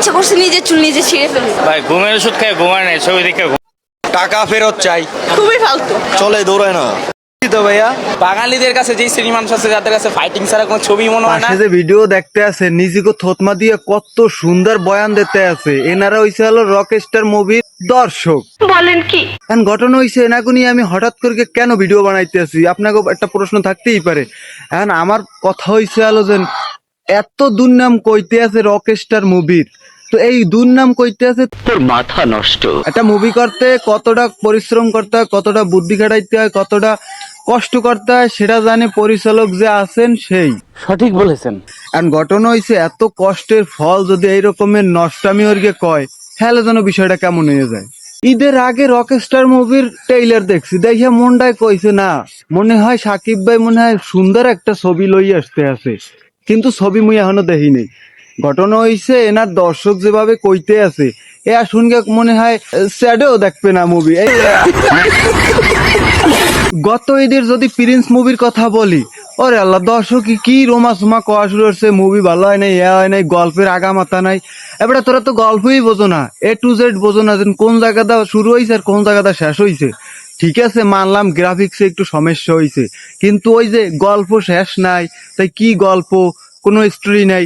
ইচ্ছা করছে নিজের চুল নিজে ছিঁড়ে ফেলি। ভাই ঘুমের ওষুধ খায় ঘুমায় নাই, ছবি দেখে টাকা ফেরত চাই। খুবই ফালতু। চলে দৌড়ায় না তো ভাইয়া। বাঙালিদের কাছে যেই শ্রেণী মানুষ আছে যাদের কাছে ফাইটিং ছাড়া কোনো ছবি মনে হয় না। পাশে যে ভিডিও দেখতে আছে নিজেকে থতমা দিয়ে কত সুন্দর বয়ান দিতে আছে। এনারা হইছে হলো রকস্টার মুভির দর্শক। বলেন কি? এখন ঘটনা হইছে এনাকে নিয়ে আমি হঠাৎ করে কেন ভিডিও বানাইতে আছি, আপনাকে একটা প্রশ্ন থাকতেই পারে। এখন আমার কথা হইছে হলো যে এত দুর্নাম কইতে আছে রকস্টার মুভির, তো এই দুর্নাম কইতে আছে তোর মাথা নষ্ট। একটা মুভি করতে কতটা পরিশ্রম করতে হয়, কতটা বুদ্ধি খাটাইতে হয়, কতটা কষ্ট করতে হয় সেটা জানে পরিচালক যে আছেন সেই। সঠিক বলেছেন। আর ঘটনা হইছে এত কষ্টের ফল যদি এই রকমের নষ্টামি ওরকে কয়, হ্যালে যেন বিষয়টা কেমন হয়ে যায়। ঈদের আগে রকস্টার মুভির ট্রেইলার দেখছি, দেখে মনটাই কইছে না, মনে হয় সাকিব ভাই মনে হয় সুন্দর একটা ছবি লই আসতে আছে, কিন্তু ছবি মুই এখনো দেখি নেই। ঘটনা হইছে এনার দর্শক যেভাবে কইতে আছে এ শুনকে মনে হয় স্যাডেও দেখবে না মুভি। গত ঈদের যদি প্রিন্স মুভির কথা বলি, ওরে আল্লাহ দর্শক কি রোমাসমা কওয়া শুরু করছে, মুভি ভালো হয় নাই, হয় নাই, গল্পের আগা মাথা নাই। এবারে তোরা তো গল্পই বোঝো না, A to Z বোঝো না, কোন জায়গাটা শুরু হয়েছে আর কোন জায়গাটা শেষ হয়েছে। ঠিক আছে মানলাম গ্রাফিক্সে একটু সমস্যা হয়েছে, কিন্তু ওই যে গল্প শেষ নাই, তাই কি গল্প, কোনো স্টোরি নাই,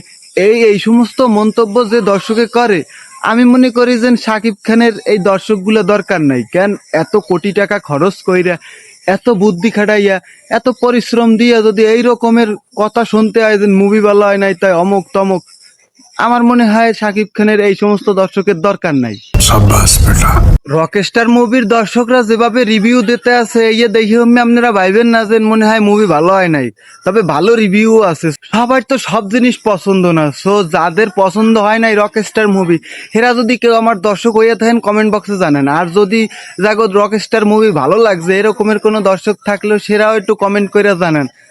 এই সমস্ত মন্তব্য যে দর্শকে করে, আমি মনে করি যে শাকিব খানের এই দর্শকগুলো দরকার নাই। কেন এত কোটি টাকা খরচ কইরা, এত বুদ্ধি খাটাইয়া, এত পরিশ্রম দিয়া যদি এই রকমের কথা শুনতে হয় যে মুভি ভালো হয় নাই তাই অমুক তমুক, আমার মনে হয় শাকিব খানের এই সমস্ত দর্শকের দরকার নাই। রকস্টার মুভির দর্শকরা যেভাবে রিভিউ দিতে আছে ইয়ে দেখে আপনারা ভাইবেন না যে মনে হয় মুভি ভালো হয় নাই, তবে ভালো রিভিউ আছে। সবার তো সব জিনিস পছন্দ না, সো যাদের পছন্দ হয় নাই রকস্টার মুভি, এরা যদি কেউ আমার দর্শক হইয়া থাকেন কমেন্ট বক্সে জানেন। আর যদি জাগত রকস্টার মুভি ভালো লাগছে এরকমের কোনো দর্শক থাকলেও সেরাও একটু কমেন্ট করে জানান।